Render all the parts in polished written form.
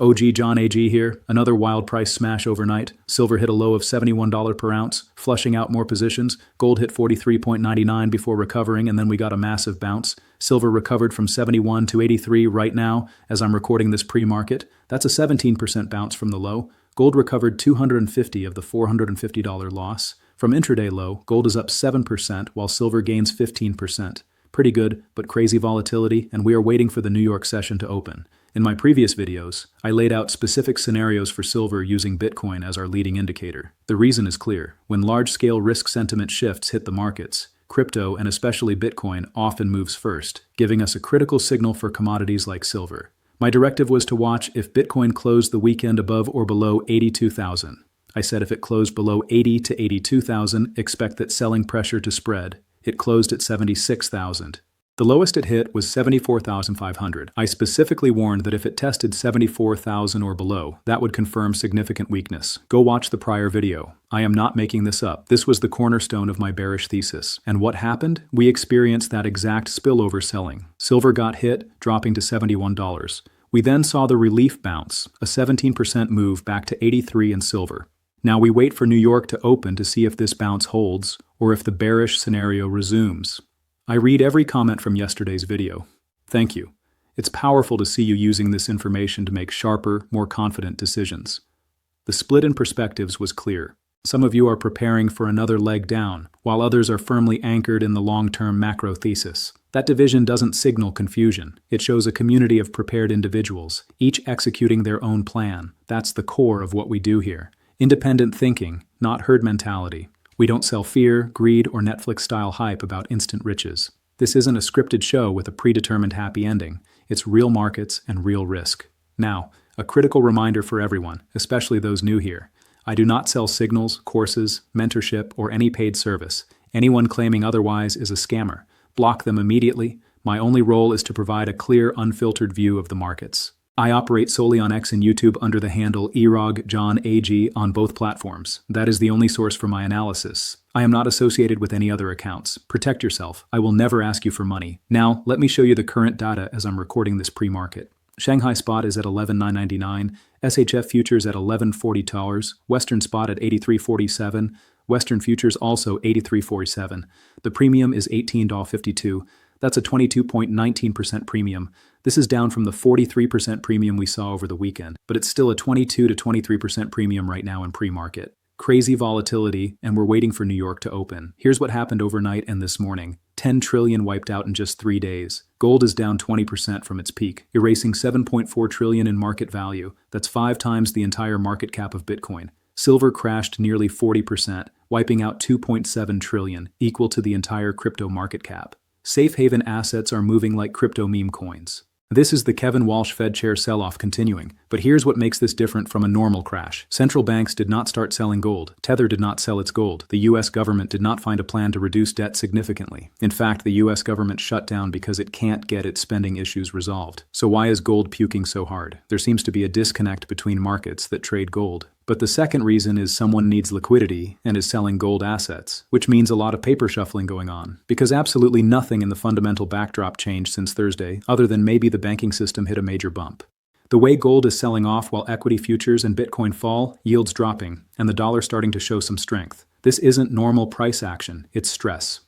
OG John AG here, another wild price smash overnight. Silver hit a low of $71 per ounce, flushing out more positions. Gold hit 43.99 before recovering, and then we got a massive bounce. Silver recovered from 71 to 83 right now, as I'm recording this pre-market. That's a 17% bounce from the low. Gold recovered 250 of the $450 loss. From intraday low, gold is up 7%, while silver gains 15%. Pretty good, but crazy volatility, and we are waiting for the New York session to open. In my previous videos, I laid out specific scenarios for silver using Bitcoin as our leading indicator. The reason is clear. When large-scale risk sentiment shifts hit the markets, crypto, and especially Bitcoin, often moves first, giving us a critical signal for commodities like silver. My directive was to watch if Bitcoin closed the weekend above or below 82,000. I said if it closed below 80 to 82,000, expect that selling pressure to spread. It closed at 76,000. The lowest it hit was 74,500. I specifically warned that if it tested 74,000 or below, that would confirm significant weakness. Go watch the prior video. I am not making this up. This was the cornerstone of my bearish thesis. And what happened? We experienced that exact spillover selling. Silver got hit, dropping to $71. We then saw the relief bounce, a 17% move back to 83 in silver. Now we wait for New York to open to see if this bounce holds, or if the bearish scenario resumes. I read every comment from yesterday's video. Thank you. It's powerful to see you using this information to make sharper, more confident decisions. The split in perspectives was clear. Some of you are preparing for another leg down, while others are firmly anchored in the long-term macro thesis. That division doesn't signal confusion. It shows a community of prepared individuals, each executing their own plan. That's the core of what we do here. Independent thinking, not herd mentality. We don't sell fear, greed, or Netflix-style hype about instant riches. This isn't a scripted show with a predetermined happy ending. It's real markets and real risk. Now, a critical reminder for everyone, especially those new here. I do not sell signals, courses, mentorship, or any paid service. Anyone claiming otherwise is a scammer. Block them immediately. My only role is to provide a clear, unfiltered view of the markets. I operate solely on X and YouTube under the handle erogjohnag on both platforms. That is the only source for my analysis. I am not associated with any other accounts. Protect yourself. I will never ask you for money. Now, let me show you the current data as I'm recording this pre-market. Shanghai spot is at $11,999, SHF futures at $11.40, Western spot at $83.47, Western futures also $83.47. The premium is $18.52. That's a 22.19% premium. This is down from the 43% premium we saw over the weekend, but it's still a 22 to 23% premium right now in pre-market. Crazy volatility, and we're waiting for New York to open. Here's what happened overnight and this morning. 10 trillion wiped out in just 3 days. Gold is down 20% from its peak, erasing 7.4 trillion in market value. That's 5 times the entire market cap of Bitcoin. Silver crashed nearly 40%, wiping out 2.7 trillion, equal to the entire crypto market cap. Safe haven assets are moving like crypto meme coins. This is the Kevin Walsh Fed chair sell-off continuing, but here's what makes this different from a normal crash. Central banks did not start selling gold. Tether did not sell its gold. The US government did not find a plan to reduce debt significantly. In fact, the US government shut down because it can't get its spending issues resolved. So why is gold puking so hard? There seems to be a disconnect between markets that trade gold. But the second reason is someone needs liquidity and is selling gold assets, which means a lot of paper shuffling going on, because absolutely nothing in the fundamental backdrop changed since Thursday, other than maybe the banking system hit a major bump. The way gold is selling off while equity futures and Bitcoin fall, yields dropping, and the dollar starting to show some strength. This isn't normal price action, it's stress.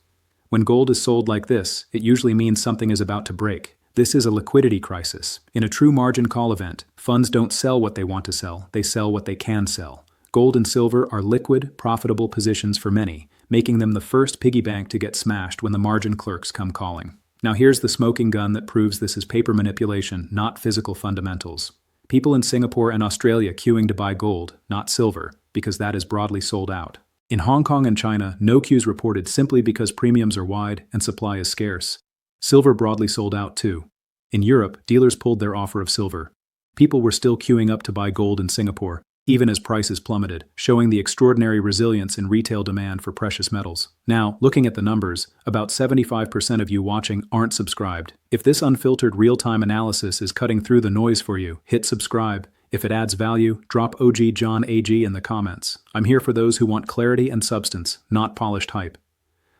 When gold is sold like this, it usually means something is about to break. This is a liquidity crisis. In a true margin call event, funds don't sell what they want to sell, they sell what they can sell. Gold and silver are liquid, profitable positions for many, making them the first piggy bank to get smashed when the margin clerks come calling. Now here's the smoking gun that proves this is paper manipulation, not physical fundamentals. People in Singapore and Australia queuing to buy gold, not silver, because that is broadly sold out. In Hong Kong and China, no queues reported simply because premiums are wide and supply is scarce. Silver broadly sold out too. In Europe, dealers pulled their offer of silver. People were still queuing up to buy gold in Singapore, even as prices plummeted, showing the extraordinary resilience in retail demand for precious metals. Now, looking at the numbers, about 75% of you watching aren't subscribed. If this unfiltered real-time analysis is cutting through the noise for you, hit subscribe. If it adds value, drop OG John AG in the comments. I'm here for those who want clarity and substance, not polished hype.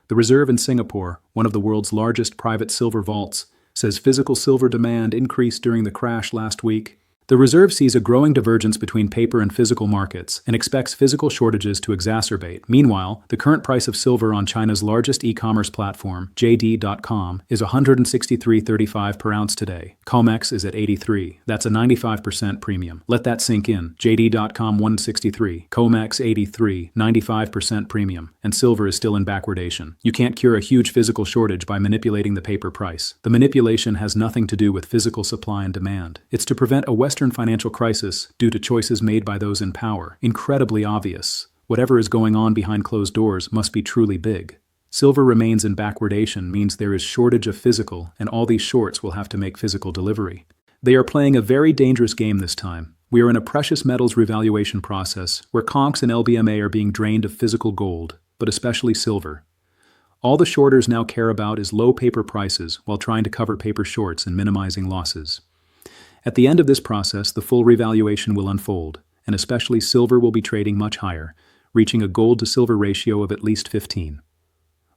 The reserve in Singapore, one of the world's largest private silver vaults, says physical silver demand increased during the crash last week. The Reserve sees a growing divergence between paper and physical markets and expects physical shortages to exacerbate. Meanwhile, the current price of silver on China's largest e-commerce platform, JD.com, is $163.35 per ounce today. COMEX is at 83. That's a 95% premium. Let that sink in. JD.com 163, COMEX 83, 95% premium, and silver is still in backwardation. You can't cure a huge physical shortage by manipulating the paper price. The manipulation has nothing to do with physical supply and demand. It's to prevent a Western financial crisis due to choices made by those in power. Incredibly obvious. Whatever is going on behind closed doors must be truly big. Silver remains in backwardation means there is shortage of physical, and all these shorts will have to make physical delivery. They are playing a very dangerous game this time. We are in a precious metals revaluation process where conchs and LBMA are being drained of physical gold, but especially silver. All the shorters now care about is low paper prices while trying to cover paper shorts and minimizing losses. At the end of this process, the full revaluation will unfold, and especially silver will be trading much higher, reaching a gold-to-silver ratio of at least 15.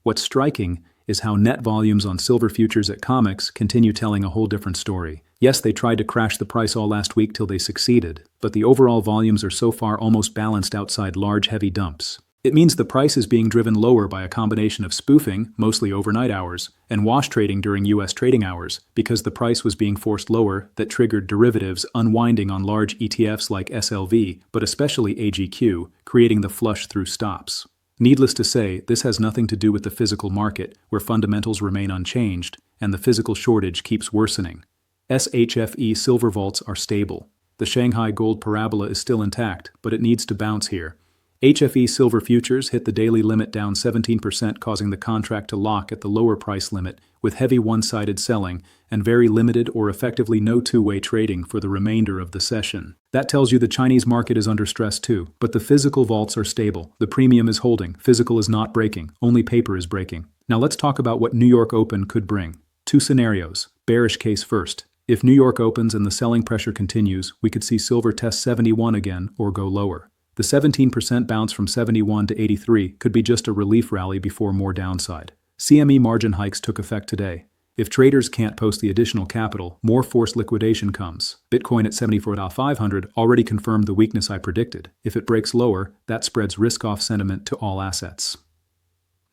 What's striking is how net volumes on silver futures at COMEX continue telling a whole different story. Yes, they tried to crash the price all last week till they succeeded, but the overall volumes are so far almost balanced outside large, heavy dumps. It means the price is being driven lower by a combination of spoofing, mostly overnight hours, and wash trading during U.S. trading hours, because the price was being forced lower that triggered derivatives unwinding on large ETFs like SLV, but especially AGQ, creating the flush through stops. Needless to say, this has nothing to do with the physical market, where fundamentals remain unchanged, and the physical shortage keeps worsening. SHFE silver vaults are stable. The Shanghai gold parabola is still intact, but it needs to bounce here. HFE silver futures hit the daily limit down 17%, causing the contract to lock at the lower price limit, with heavy one-sided selling and very limited or effectively no two-way trading for the remainder of the session. That tells you the Chinese market is under stress too, but the physical vaults are stable. The premium is holding, physical is not breaking, only paper is breaking. Now let's talk about what New York Open could bring. Two scenarios. Bearish case first. If New York opens and the selling pressure continues, we could see silver test 71 again or go lower. The 17% bounce from 71 to 83 could be just a relief rally before more downside. CME margin hikes took effect today. If traders can't post the additional capital, more forced liquidation comes. Bitcoin at 74,500 already confirmed the weakness I predicted. If it breaks lower, that spreads risk-off sentiment to all assets.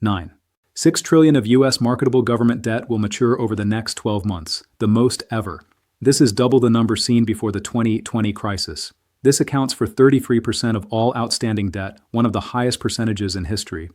9. $6 trillion of U.S. marketable government debt will mature over the next 12 months, the most ever. This is double the number seen before the 2020 crisis. This accounts for 33% of all outstanding debt, one of the highest percentages in history.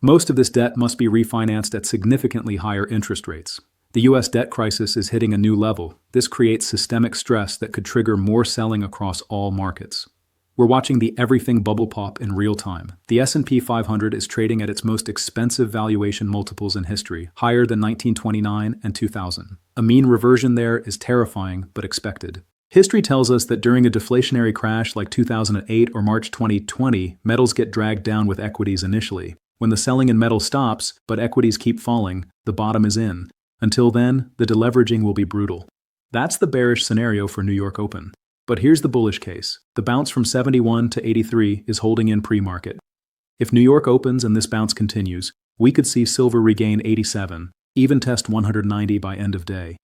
Most of this debt must be refinanced at significantly higher interest rates. The U.S. debt crisis is hitting a new level. This creates systemic stress that could trigger more selling across all markets. We're watching the everything bubble pop in real time. The S&P 500 is trading at its most expensive valuation multiples in history, higher than 1929 and 2000. A mean reversion there is terrifying but expected. History tells us that during a deflationary crash like 2008 or March 2020, metals get dragged down with equities initially. When the selling in metal stops, but equities keep falling, the bottom is in. Until then, the deleveraging will be brutal. That's the bearish scenario for New York Open. But here's the bullish case. The bounce from 71 to 83 is holding in pre-market. If New York opens and this bounce continues, we could see silver regain 87, even test 190 by end of day.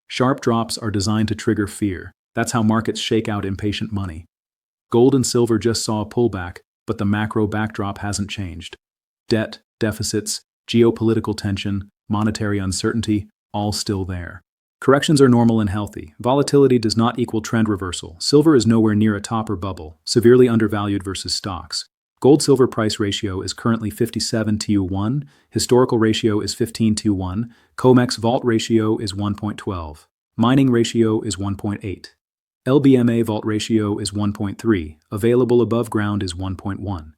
Sharp drops are designed to trigger fear. That's how markets shake out impatient money. Gold and silver just saw a pullback, but the macro backdrop hasn't changed. Debt, deficits, geopolitical tension, monetary uncertainty, all still there. Corrections are normal and healthy. Volatility does not equal trend reversal. Silver is nowhere near a top or bubble, severely undervalued versus stocks. Gold-silver price ratio is currently 57:1, historical ratio is 15:1, COMEX vault ratio is 1.12, mining ratio is 1.8. LBMA vault ratio is 1.3, available above ground is 1.1.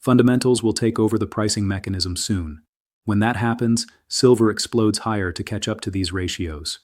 Fundamentals will take over the pricing mechanism soon. When that happens, silver explodes higher to catch up to these ratios.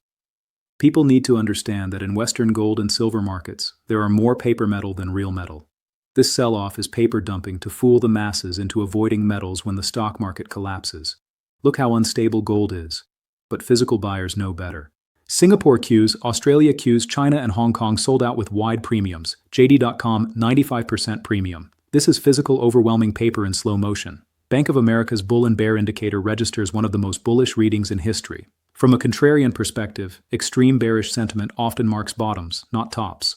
People need to understand that in Western gold and silver markets, there are more paper metal than real metal. This sell-off is paper dumping to fool the masses into avoiding metals when the stock market collapses. Look how unstable gold is. But physical buyers know better. Singapore Qs, Australia Qs, China and Hong Kong sold out with wide premiums. JD.com 95% premium. This is physical overwhelming paper in slow motion. Bank of America's bull and bear indicator registers one of the most bullish readings in history. From a contrarian perspective, extreme bearish sentiment often marks bottoms, not tops.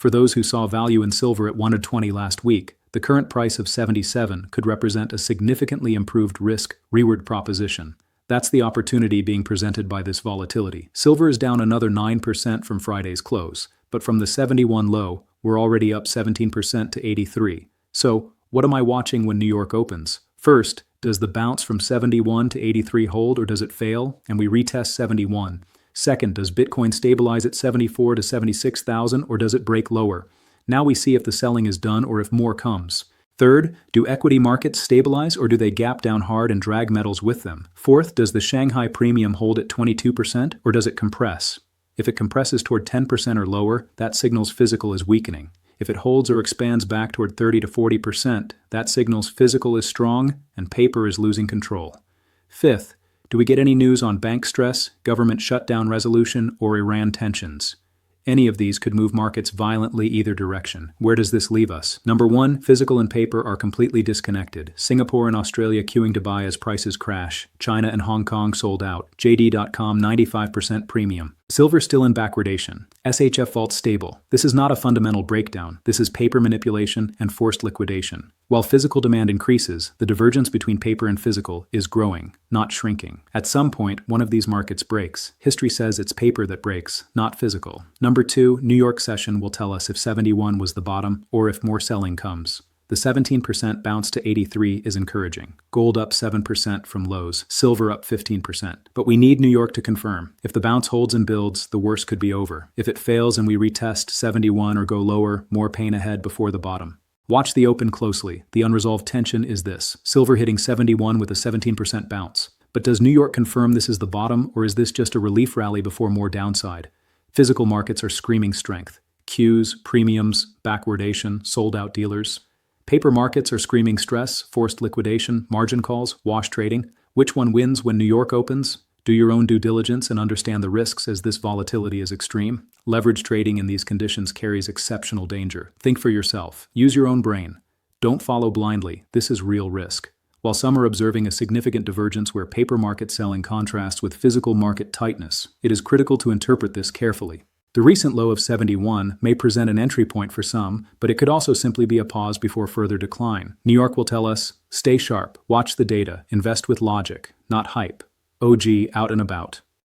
For those who saw value in silver at 120 last week, the current price of 77 could represent a significantly improved risk-reward proposition. That's the opportunity being presented by this volatility. Silver is down another 9% from Friday's close, but from the 71 low, we're already up 17% to 83. So, what am I watching when New York opens? First, does the bounce from 71 to 83 hold, or does it fail and we retest 71? Second, does Bitcoin stabilize at 74 to 76,000, or does it break lower? Now we see if the selling is done or if more comes. Third, do equity markets stabilize, or do they gap down hard and drag metals with them? Fourth, does the Shanghai premium hold at 22%, or does it compress? If it compresses toward 10% or lower, that signals physical is weakening. If it holds or expands back toward 30 to 40%, that signals physical is strong and paper is losing control. Fifth, do we get any news on bank stress, government shutdown resolution, or Iran tensions? Any of these could move markets violently either direction. Where does this leave us? Number one, physical and paper are completely disconnected. Singapore and Australia queuing to buy as prices crash. China and Hong Kong sold out. JD.com 95% premium. Silver still in backwardation. SHF vault stable. This is not a fundamental breakdown. This is paper manipulation and forced liquidation. While physical demand increases, the divergence between paper and physical is growing, not shrinking. At some point, one of these markets breaks. History says it's paper that breaks, not physical. Number two, New York session will tell us if 71 was the bottom or if more selling comes. The 17% bounce to 83 is encouraging. Gold up 7% from lows, silver up 15%. But we need New York to confirm. If the bounce holds and builds, the worst could be over. If it fails and we retest 71 or go lower, more pain ahead before the bottom. Watch the open closely. The unresolved tension is this: silver hitting 71 with a 17% bounce. But does New York confirm this is the bottom, or is this just a relief rally before more downside? Physical markets are screaming strength. Qs, premiums, backwardation, sold-out dealers. Paper markets are screaming stress, forced liquidation, margin calls, wash trading. Which one wins when New York opens? Do your own due diligence and understand the risks, as this volatility is extreme. Leverage trading in these conditions carries exceptional danger. Think for yourself. Use your own brain. Don't follow blindly. This is real risk. While some are observing a significant divergence where paper market selling contrasts with physical market tightness, it is critical to interpret this carefully. The recent low of 71 may present an entry point for some, but it could also simply be a pause before further decline. New York will tell us, stay sharp, watch the data, invest with logic, not hype. OG out and about.